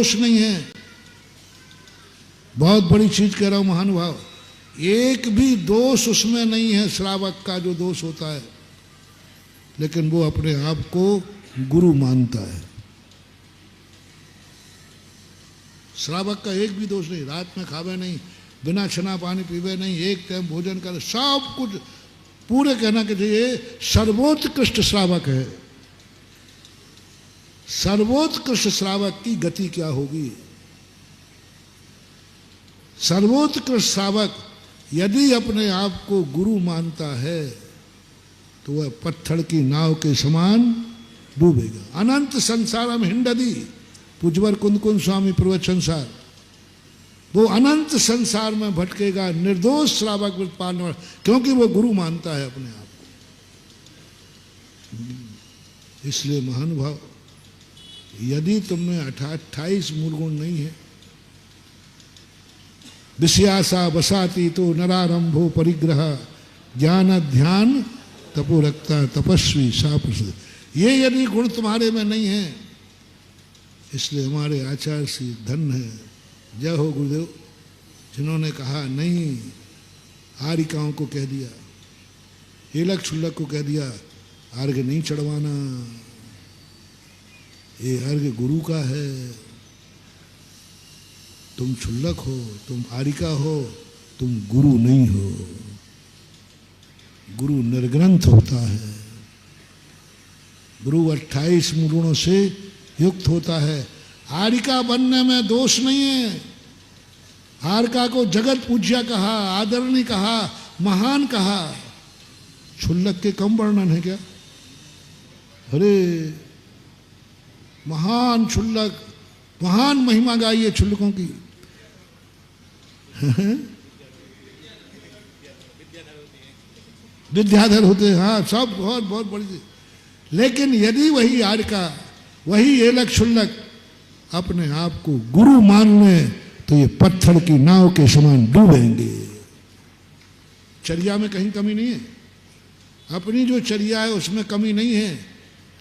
दोष नहीं है। बहुत बड़ी चीज कह रहा हूं महानुभाव, एक भी दोष उसमें नहीं है श्रावक का जो दोष होता है, लेकिन वो अपने आप को गुरु मानता है। श्रावक का एक भी दोष नहीं, रात में खावे नहीं, बिना छना पानी पीवे नहीं, एक टाइम भोजन करे, सब कुछ पूरे कहना कि ये सर्वोत्कृष्ट श्रावक है। सर्वोत्कृष्ट श्रावक की गति क्या होगी? सर्वोत्कृष्ट श्रावक यदि अपने आप को गुरु मानता है तो वह पत्थर की नाव के समान डूबेगा। अनंत संसारम हिंडदी, पुजवर कुंद कुंद स्वामी प्रवचन सार, वो अनंत संसार में भटकेगा निर्दोष श्रावक व्रत पालने वाला, क्योंकि वो गुरु मानता है अपने आप को। इसलिए महानुभाव, यदि तुमने 28 मूल गुण नहीं है, विषयासा वसाती तो नरारंभो परिग्रह ज्ञान ध्यान तपो रखता तपस्वी सा प्रसिद्ध, ये यदि गुण तुम्हारे में नहीं है, इसलिए हमारे आचार्य श्री धन्य है, जय हो गुरुदेव, जिन्होंने कहा नहीं, आरिकाओं को कह दिया, हेलक छुल्लक को कह दिया अर्घ्य नहीं चढ़वाना, ये अर्घ्य गुरु का है। तुम छुल्लक हो, तुम आरिका हो, तुम गुरु नहीं हो। गुरु निर्ग्रंथ होता है, गुरु 28 गुणों से युक्त होता है। आरिका बनने में दोष नहीं है। आरिका को जगत पूज्या कहा, आदरणीय कहा, महान कहा, छुल्लक के कम वर्णन है क्या? अरे महान छुल्लक, महान महिमा गाई है छुल्लकों की। विद्याधर होते हैं, हाँ, सब बहुत बहुत बड़ी चीज। लेकिन यदि वही आरिका, वही एलक छुल्लक अपने आप को गुरु मान लें तो ये पत्थर की नाव के समान डूबेंगे। चर्या में कहीं कमी नहीं है, अपनी जो चर्या है उसमें कमी नहीं है,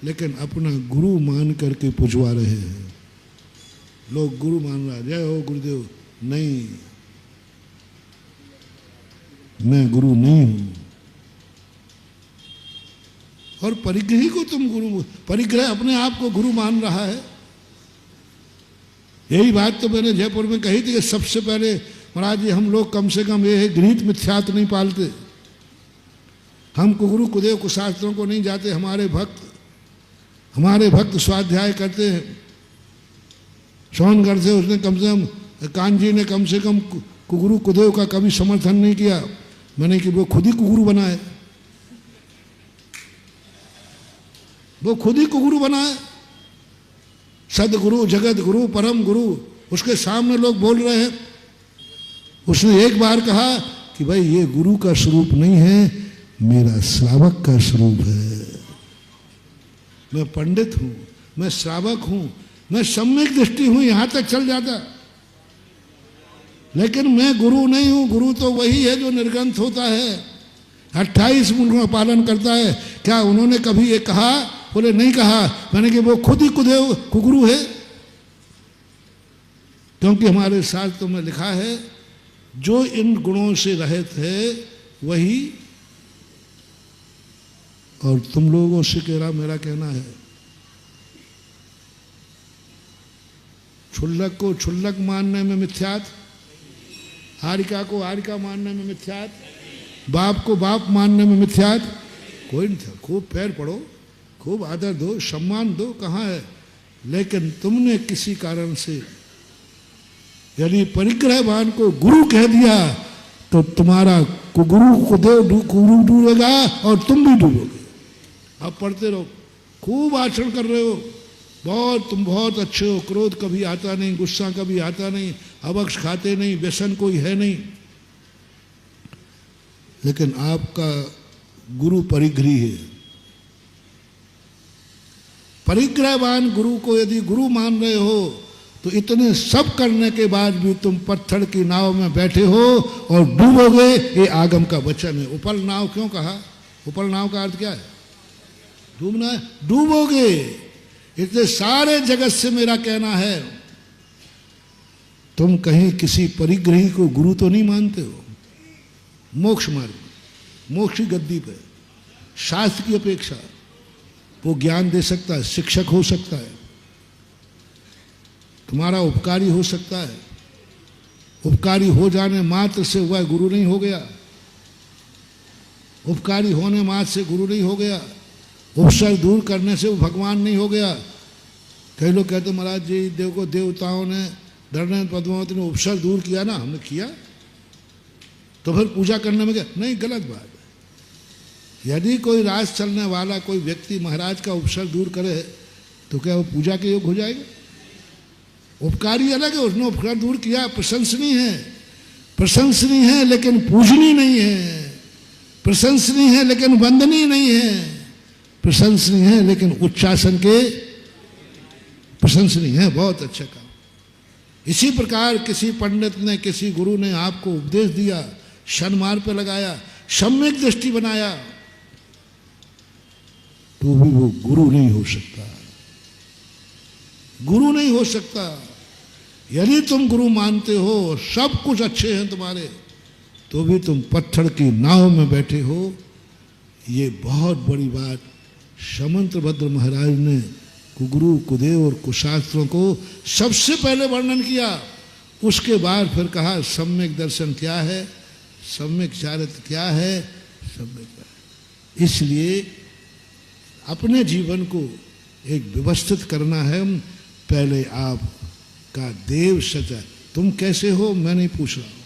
लेकिन अपना गुरु मान करके पुजवा रहे हैं। लोग गुरु मान रहा, जय हो गुरुदेव, नहीं, मैं गुरु नहीं हूं। और परिग्रही को तुम गुरु, परिग्रह अपने आप को गुरु मान रहा है। यही बात तो मैंने जयपुर में कही थी कि सबसे पहले महाराज जी हम लोग कम से कम ये है गृहीत मिथ्यात नहीं पालते, हम कुगुरु कुदेव कुशास्त्रों को नहीं जाते। हमारे भक्त स्वाध्याय करते हैं, सोनगढ़ से उसने कम से कम, कान जी ने कम से कम कुगुरु कुदेव का कभी समर्थन नहीं किया, मैंने कि वो खुद ही कुगुरु बनाए, वो खुद ही कुगुरु बनाए। सदगुरु, जगत गुरु, परम गुरु, उसके सामने लोग बोल रहे हैं। उसने एक बार कहा कि भाई ये गुरु का स्वरूप नहीं है, मेरा श्रावक का स्वरूप है। मैं पंडित हूं, मैं श्रावक हूं, मैं सम्यक दृष्टि हूं, यहां तक चल जाता, लेकिन मैं गुरु नहीं हूं। गुरु तो वही है जो निर्ग्रंथ होता है, 28 गुणों का पालन करता है। क्या उन्होंने कभी ये कहा? बोले नहीं कहा, मैंने कि वो खुद ही कुदेव कुगुरु है। क्योंकि हमारे शास्त्रों में लिखा है जो इन गुणों से रहित है वही, और तुम लोगों से कह रहा, मेरा कहना है, छुल्लक को छुल्लक मानने में मिथ्यात, आरिका को आरिका मानने में मिथ्यात, बाप को बाप मानने में मिथ्यात कोई नहीं था। खूब पैर पड़ो, खूब आदर दो, सम्मान दो, कहाँ है? लेकिन तुमने किसी कारण से यदि परिग्रहवान को गुरु कह दिया तो तुम्हारा गुरु को गुरु डूबेगा और तुम भी डूबोगे। अब पढ़ते रहो, खूब आचरण कर रहे हो, बहुत, तुम बहुत अच्छे हो, क्रोध कभी आता नहीं, गुस्सा कभी आता नहीं, अवक्ष खाते नहीं, व्यसन कोई है नहीं, लेकिन आपका गुरु परिग्रही है। परिग्रहवान गुरु को यदि गुरु मान रहे हो तो इतने सब करने के बाद भी तुम पत्थर की नाव में बैठे हो और डूबोगे, ये आगम का वचन है। उपल नाव क्यों कहा? उपल नाव का अर्थ क्या है? डूबना है, डूबोगे। इसलिए सारे जगत से मेरा कहना है, तुम कहीं किसी परिग्रही को गुरु तो नहीं मानते हो? मोक्ष मार्ग, मोक्ष की गद्दी पे शास्त्र की अपेक्षा वो ज्ञान दे सकता है, शिक्षक हो सकता है, तुम्हारा उपकारी हो सकता है। उपकारी हो जाने मात्र से वह गुरु नहीं हो गया, उपकारी होने मात्र से गुरु नहीं हो गया, उपसर्ग दूर करने से वो भगवान नहीं हो गया। कई लोग कहते महाराज जी देखो देवताओं ने धरने पद्मावती ने उपसर्ग दूर किया ना, हमने किया तो फिर पूजा करने में क्या? नहीं, गलत बात है। यदि कोई राज चलने वाला कोई व्यक्ति महाराज का उपसर्ग दूर करे तो क्या वो पूजा के योग हो जाएगा? उपकारी अलग है, उसने उपकार दूर किया, प्रशंसनीय है, प्रशंसनीय है लेकिन पूजनीय नहीं है, प्रशंसनीय है लेकिन वंदनीय नहीं है, प्रशंसनीय है लेकिन उच्चासन के प्रशंसनीय है। बहुत अच्छा काम। इसी प्रकार किसी पंडित ने, किसी गुरु ने आपको उपदेश दिया, शनमार्ग पे लगाया, सम्यक दृष्टि बनाया, तो भी वो गुरु नहीं हो सकता, गुरु नहीं हो सकता। यदि तुम गुरु मानते हो, सब कुछ अच्छे हैं तुम्हारे, तो भी तुम पत्थर की नाव में बैठे हो। ये बहुत बड़ी बात समंतभद्र महाराज ने कुगुरु, कुदेव और कुशास्त्रों को सबसे पहले वर्णन किया। उसके बाद फिर कहा सम्यक दर्शन क्या है, सम्यक चारित्र क्या है, सम्यक। इसलिए अपने जीवन को एक व्यवस्थित करना है। पहले आप का देव सचा, तुम कैसे हो मैं नहीं पूछ रहा हूं,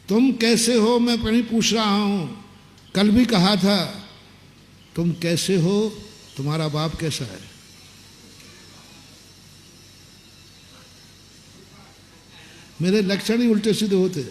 तुम कैसे हो मैं नहीं पूछ रहा हूं। कल भी कहा था तुम कैसे हो, तुम्हारा बाप कैसा है। मेरे लक्षण ही उल्टे सीधे होते।